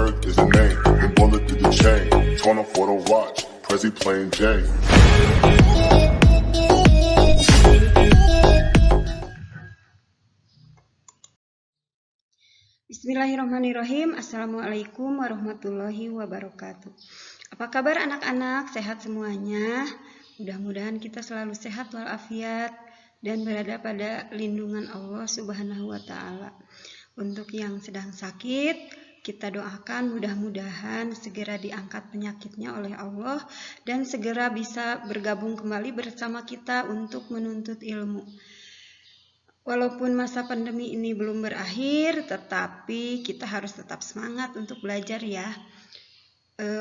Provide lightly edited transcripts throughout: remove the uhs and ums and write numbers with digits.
Earth is a name, and bullet through the chain. Torn off for the watch, Prezi playing Jane. Bismillahirrahmanirrahim. Assalamualaikum warahmatullahi wabarakatuh. Apa kabar anak-anak? Sehat semuanya? Mudah-mudahan kita selalu sehat walafiat dan berada pada lindungan Allah Subhanahu wa Ta'ala. Untuk yang sedang sakit, kita doakan mudah-mudahan segera diangkat penyakitnya oleh Allah dan segera bisa bergabung kembali bersama kita untuk menuntut ilmu. Walaupun masa pandemi ini belum berakhir, tetapi kita harus tetap semangat untuk belajar ya.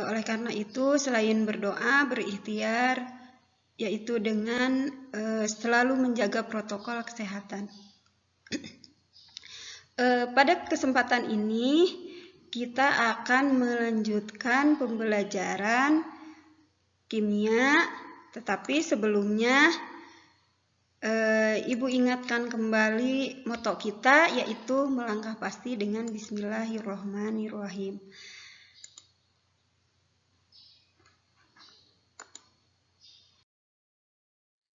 Oleh karena itu, selain berdoa, berikhtiar, yaitu dengan selalu menjaga protokol kesehatan. Pada kesempatan ini, kita akan melanjutkan pembelajaran kimia, tetapi sebelumnya Ibu ingatkan kembali moto kita, yaitu melangkah pasti dengan Bismillahirrahmanirrahim.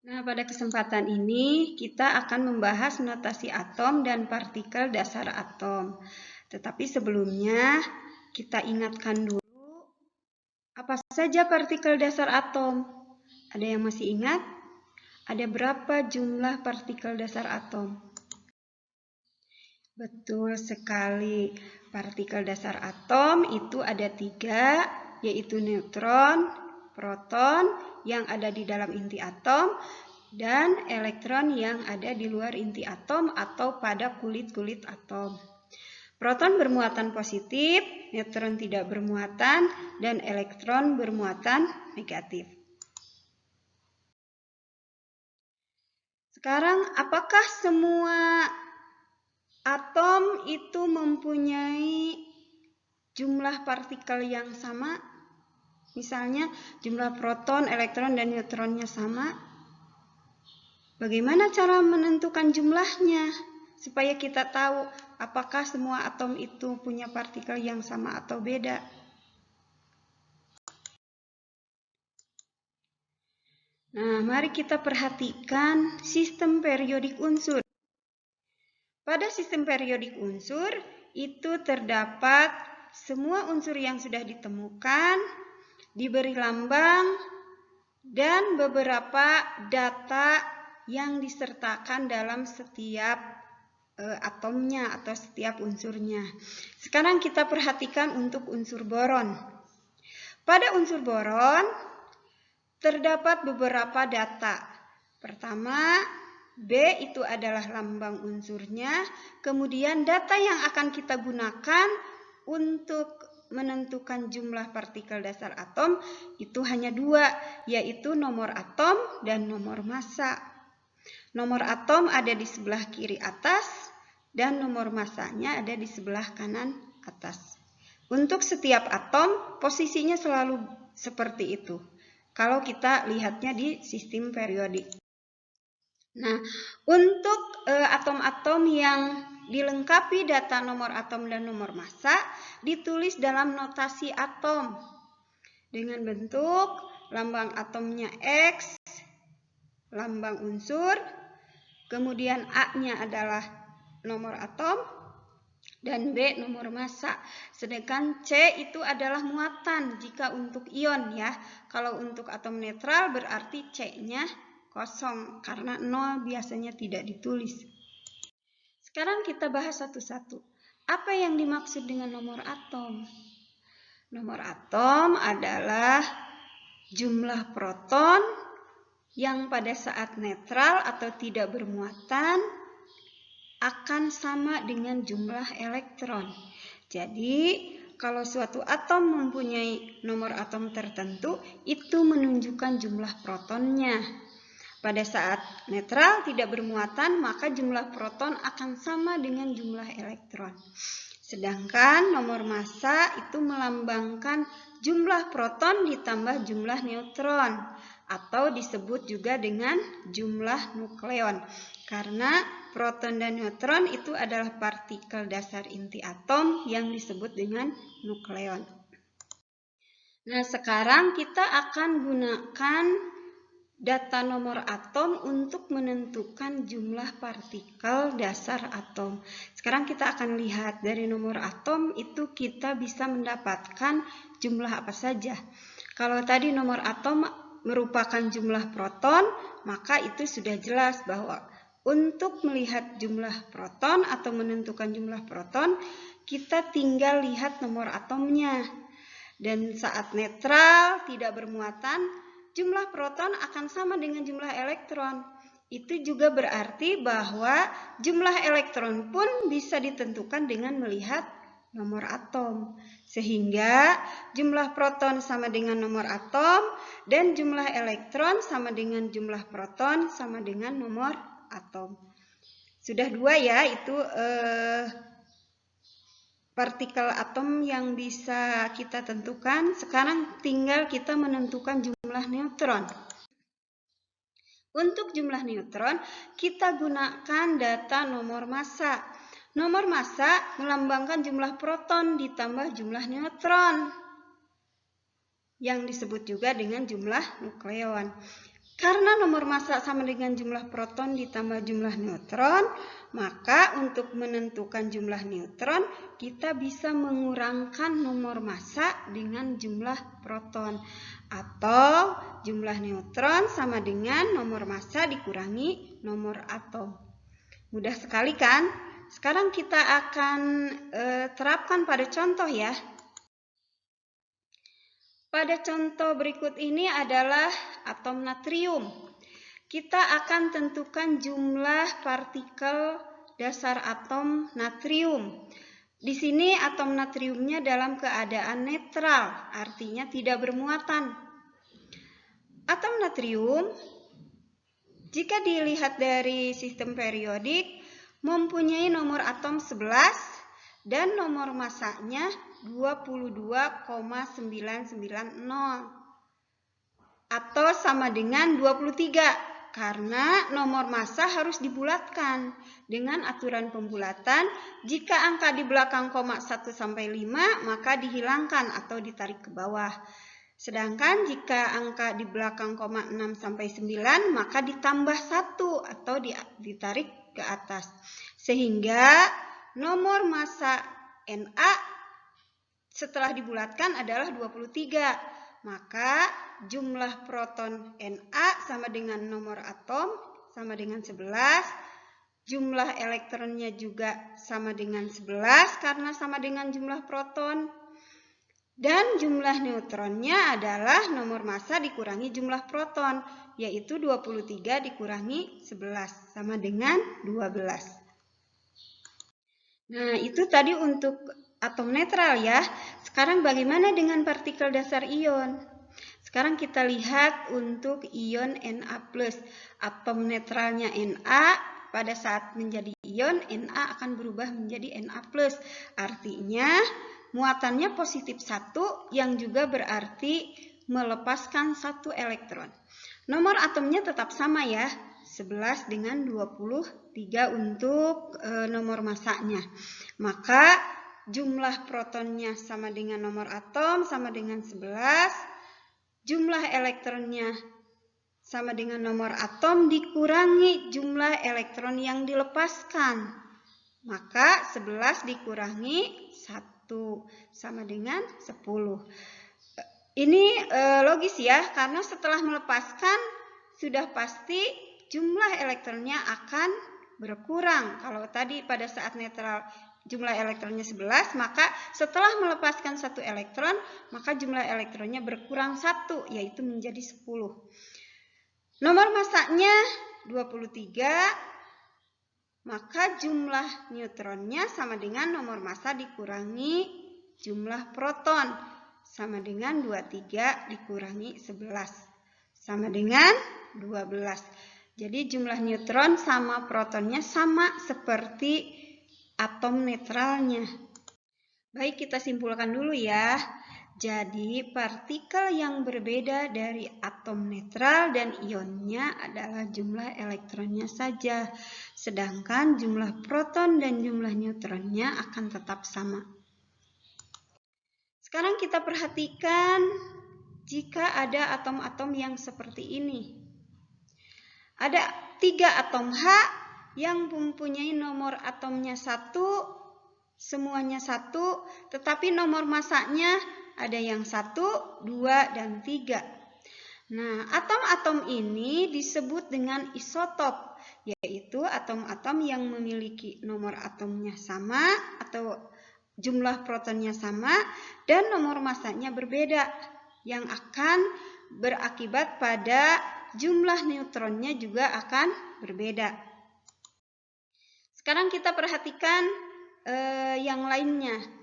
Nah, pada kesempatan ini kita akan membahas notasi atom dan partikel dasar atom. Tetapi sebelumnya kita ingatkan dulu apa saja partikel dasar atom. Ada yang masih ingat? Ada berapa jumlah partikel dasar atom? Betul sekali. Partikel dasar atom itu ada 3, yaitu neutron, proton yang ada di dalam inti atom, dan elektron yang ada di luar inti atom atau pada kulit-kulit atom. Proton bermuatan positif, neutron tidak bermuatan, dan elektron bermuatan negatif. Sekarang, apakah semua atom itu mempunyai jumlah partikel yang sama? Misalnya, jumlah proton, elektron, dan neutronnya sama. Bagaimana cara menentukan jumlahnya? Supaya kita tahu apakah semua atom itu punya partikel yang sama atau beda. Nah, mari kita perhatikan sistem periodik unsur. Pada sistem periodik unsur, itu terdapat semua unsur yang sudah ditemukan, diberi lambang, dan beberapa data yang disertakan dalam setiap atomnya atau setiap unsurnya. Sekarang kita perhatikan untuk unsur boron. Pada unsur boron, terdapat beberapa data. Pertama, B itu adalah lambang unsurnya. Kemudian data yang akan kita gunakan untuk menentukan jumlah partikel dasar atom itu hanya 2, yaitu nomor atom dan nomor massa. Nomor atom ada di sebelah kiri atas dan nomor massanya ada di sebelah kanan atas. Untuk setiap atom, posisinya selalu seperti itu kalau kita lihatnya di sistem periodik. Nah, untuk atom-atom yang dilengkapi data nomor atom dan nomor massa ditulis dalam notasi atom dengan bentuk lambang atomnya X, lambang unsur, kemudian A-nya adalah nomor atom, dan B nomor massa. Sedangkan C itu adalah muatan jika untuk ion ya. Kalau untuk atom netral berarti C-nya kosong karena 0 biasanya tidak ditulis. Sekarang kita bahas satu-satu. Apa yang dimaksud dengan nomor atom? Nomor atom adalah jumlah proton yang pada saat netral atau tidak bermuatan akan sama dengan jumlah elektron. Jadi, kalau suatu atom mempunyai nomor atom tertentu, itu menunjukkan jumlah protonnya. Pada saat netral tidak bermuatan, maka jumlah proton akan sama dengan jumlah elektron. Sedangkan nomor massa itu melambangkan jumlah proton ditambah jumlah neutron, atau disebut juga dengan jumlah nukleon. Karena proton dan neutron itu adalah partikel dasar inti atom yang disebut dengan nukleon. Nah, sekarang kita akan gunakan data nomor atom untuk menentukan jumlah partikel dasar atom. Sekarang kita akan lihat dari nomor atom itu kita bisa mendapatkan jumlah apa saja. Kalau tadi nomor atom merupakan jumlah proton, maka itu sudah jelas bahwa untuk melihat jumlah proton atau menentukan jumlah proton, kita tinggal lihat nomor atomnya. Dan saat netral, tidak bermuatan, jumlah proton akan sama dengan jumlah elektron. Itu juga berarti bahwa jumlah elektron pun bisa ditentukan dengan melihat nomor atom. Sehingga jumlah proton sama dengan nomor atom dan jumlah elektron sama dengan jumlah proton sama dengan nomor atom. Sudah dua ya, itu partikel atom yang bisa kita tentukan. Sekarang tinggal kita menentukan jumlah neutron. Untuk jumlah neutron, kita gunakan data nomor massa. Nomor massa melambangkan jumlah proton ditambah jumlah neutron, yang disebut juga dengan jumlah nukleon. Karena nomor massa sama dengan jumlah proton ditambah jumlah neutron, maka untuk menentukan jumlah neutron, kita bisa mengurangkan nomor massa dengan jumlah proton. Atau jumlah neutron sama dengan nomor massa dikurangi nomor atom. Mudah sekali kan? Sekarang kita akan terapkan pada contoh ya. Pada contoh berikut ini adalah atom natrium. Kita akan tentukan jumlah partikel dasar atom natrium. Di sini atom natriumnya dalam keadaan netral, artinya tidak bermuatan. Atom natrium, jika dilihat dari sistem periodik, mempunyai nomor atom 11 dan nomor massanya 22,990 atau sama dengan 23, karena nomor massa harus dibulatkan. Dengan aturan pembulatan, jika angka di belakang koma 1 sampai 5 maka dihilangkan atau ditarik ke bawah. Sedangkan jika angka di belakang koma 6 sampai 9 maka ditambah 1 atau ditarik ke atas. Sehingga nomor massa Na setelah dibulatkan adalah 23. Maka jumlah proton Na sama dengan nomor atom sama dengan 11. Jumlah elektronnya juga sama dengan 11 karena sama dengan jumlah proton. Dan jumlah neutronnya adalah nomor massa dikurangi jumlah proton, yaitu 23 dikurangi 11 sama dengan 12. Nah, itu tadi untuk atom netral ya. Sekarang bagaimana dengan partikel dasar ion? Sekarang kita lihat untuk ion Na+. Atom netralnya Na pada saat menjadi ion, Na akan berubah menjadi Na+. Artinya muatannya positif 1 yang juga berarti melepaskan 1 elektron. Nomor atomnya tetap sama ya, 11 dengan 23 untuk nomor massanya. Maka jumlah protonnya sama dengan nomor atom sama dengan 11. Jumlah elektronnya sama dengan nomor atom dikurangi jumlah elektron yang dilepaskan. Maka 11 dikurangi 1 sama dengan 10. Ini logis ya, karena setelah melepaskan sudah pasti jumlah elektronnya akan berkurang. Kalau tadi pada saat netral jumlah elektronnya 11, maka setelah melepaskan 1 elektron, maka jumlah elektronnya berkurang 1, yaitu menjadi 10. Nomor massanya 23. Maka jumlah neutronnya sama dengan nomor massa dikurangi jumlah proton. Sama dengan 23 dikurangi 11. Sama dengan 12. Jadi jumlah neutron sama protonnya sama seperti atom netralnya. Baik, kita simpulkan dulu ya. Jadi, partikel yang berbeda dari atom netral dan ionnya adalah jumlah elektronnya saja, sedangkan jumlah proton dan jumlah neutronnya akan tetap sama. Sekarang kita perhatikan jika ada atom-atom yang seperti ini. Ada 3 atom H yang mempunyai nomor atomnya 1, semuanya 1, tetapi nomor masanya ada yang 1, 2, dan 3. Nah, atom-atom ini disebut dengan isotop, yaitu atom-atom yang memiliki nomor atomnya sama atau jumlah protonnya sama dan nomor masanya berbeda, yang akan berakibat pada jumlah neutronnya juga akan berbeda. Sekarang kita perhatikan yang lainnya.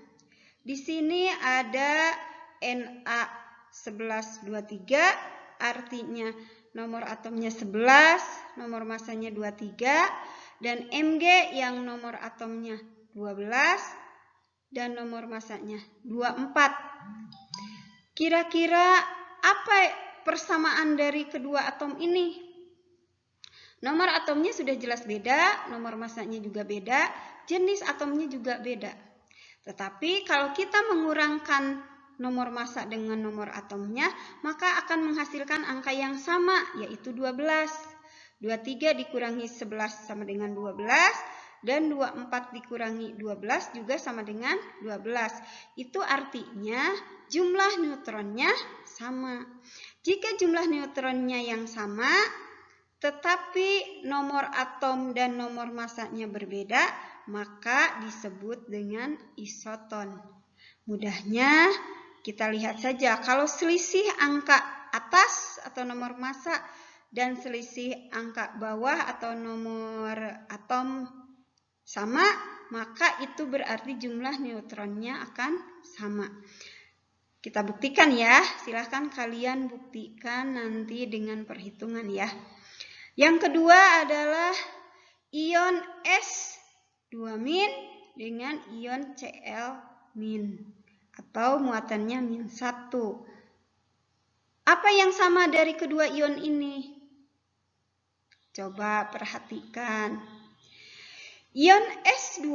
Di sini ada Na1123, artinya nomor atomnya 11, nomor masanya 23, dan Mg yang nomor atomnya 12 dan nomor masanya 24. Kira-kira apa persamaan dari kedua atom ini? Nomor atomnya sudah jelas beda, nomor masanya juga beda, jenis atomnya juga beda. Tetapi kalau kita mengurangkan nomor massa dengan nomor atomnya, maka akan menghasilkan angka yang sama, yaitu 12. 23 dikurangi 11 sama dengan 12, dan 24 dikurangi 12 juga sama dengan 12. Itu artinya jumlah neutronnya sama. Jika jumlah neutronnya yang sama, tetapi nomor atom dan nomor massanya berbeda, maka disebut dengan isoton. Mudahnya kita lihat saja, kalau selisih angka atas atau nomor massa dan selisih angka bawah atau nomor atom sama, maka itu berarti jumlah neutronnya akan sama. Kita buktikan ya, silahkan kalian buktikan nanti dengan perhitungan ya. Yang kedua adalah ion S2- dengan ion Cl- atau muatannya -1. Apa yang sama dari kedua ion ini? Coba perhatikan. Ion S2-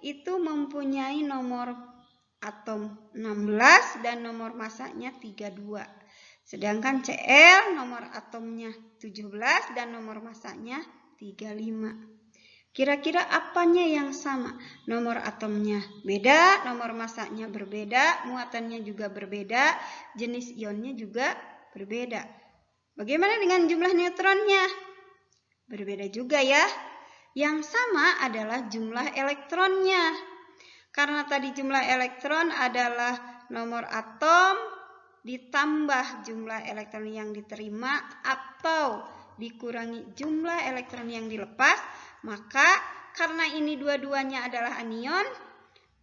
itu mempunyai nomor atom 16 dan nomor massanya 32. Sedangkan Cl nomor atomnya 17 dan nomor massanya 35. Kira-kira apanya yang sama? Nomor atomnya beda, nomor massanya berbeda, muatannya juga berbeda, jenis ionnya juga berbeda. Bagaimana dengan jumlah neutronnya? Berbeda juga ya. Yang sama adalah jumlah elektronnya. Karena tadi jumlah elektron adalah nomor atom ditambah jumlah elektron yang diterima atau dikurangi jumlah elektron yang dilepas, maka karena ini dua-duanya adalah anion,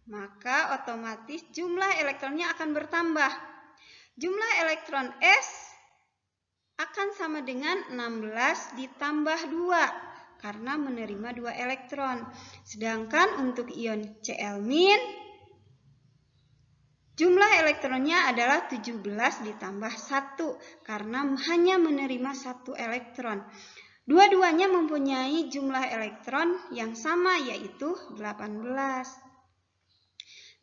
maka otomatis jumlah elektronnya akan bertambah. Jumlah elektron S akan sama dengan 16 ditambah 2 karena menerima 2 elektron. Sedangkan untuk ion Cl- jumlah elektronnya adalah 17 ditambah 1 karena hanya menerima 1 elektron. Dua-duanya mempunyai jumlah elektron yang sama, yaitu 18.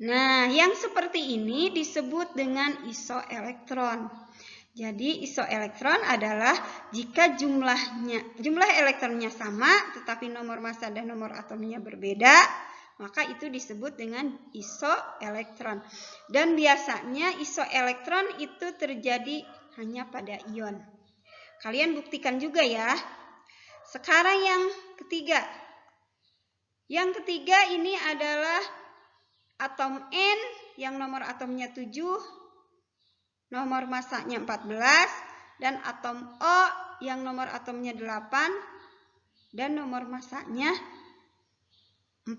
Nah, yang seperti ini disebut dengan isoelektron. Jadi isoelektron adalah jika jumlah elektronnya sama tetapi nomor massa dan nomor atomnya berbeda, maka itu disebut dengan isoelektron. Dan biasanya isoelektron itu terjadi hanya pada ion. Kalian buktikan juga ya. Sekarang yang ketiga. Yang ketiga ini adalah atom N yang nomor atomnya 7, nomor massanya 14, dan atom O yang nomor atomnya 8 dan nomor massanya 14.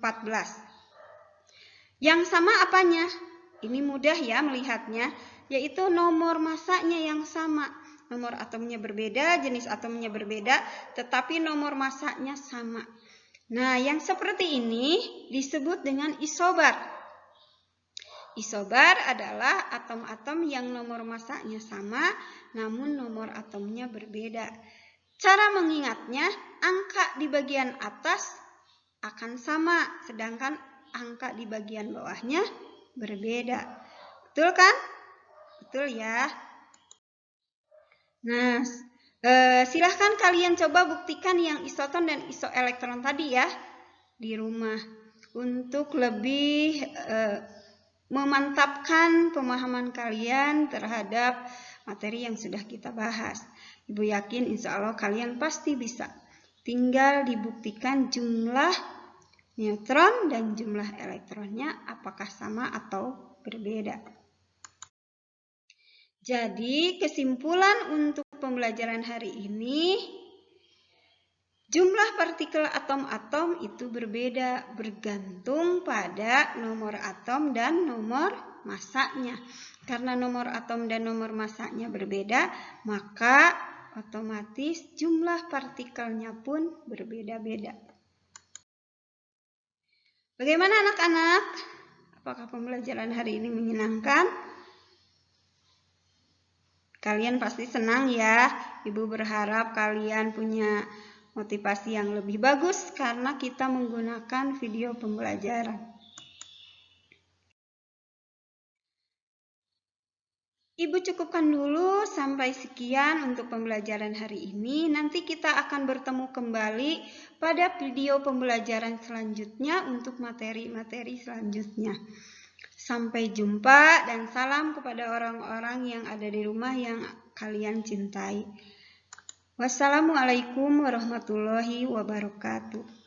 Yang sama apanya? Ini mudah ya melihatnya, yaitu nomor massanya yang sama. Nomor atomnya berbeda, jenis atomnya berbeda, tetapi nomor massanya sama. Nah, yang seperti ini disebut dengan isobar. Isobar adalah atom-atom yang nomor masanya sama, namun nomor atomnya berbeda. Cara mengingatnya, angka di bagian atas akan sama, sedangkan angka di bagian bawahnya berbeda. Betul kan? Betul ya. Nah, silahkan kalian coba buktikan yang isoton dan isoelektron tadi ya di rumah untuk lebih memantapkan pemahaman kalian terhadap materi yang sudah kita bahas. Ibu yakin insya Allah kalian pasti bisa. Tinggal dibuktikan jumlah neutron dan jumlah elektronnya apakah sama atau berbeda. Jadi kesimpulan untuk pembelajaran hari ini, jumlah partikel atom-atom itu berbeda bergantung pada nomor atom dan nomor masanya. Karena nomor atom dan nomor masanya berbeda, maka otomatis jumlah partikelnya pun berbeda-beda. Bagaimana anak-anak? Apakah pembelajaran hari ini menyenangkan? Kalian pasti senang ya. Ibu berharap kalian punya motivasi yang lebih bagus karena kita menggunakan video pembelajaran. Ibu cukupkan dulu sampai sekian untuk pembelajaran hari ini. Nanti kita akan bertemu kembali pada video pembelajaran selanjutnya untuk materi-materi selanjutnya. Sampai jumpa dan salam kepada orang-orang yang ada di rumah yang kalian cintai. Wassalamualaikum warahmatullahi wabarakatuh.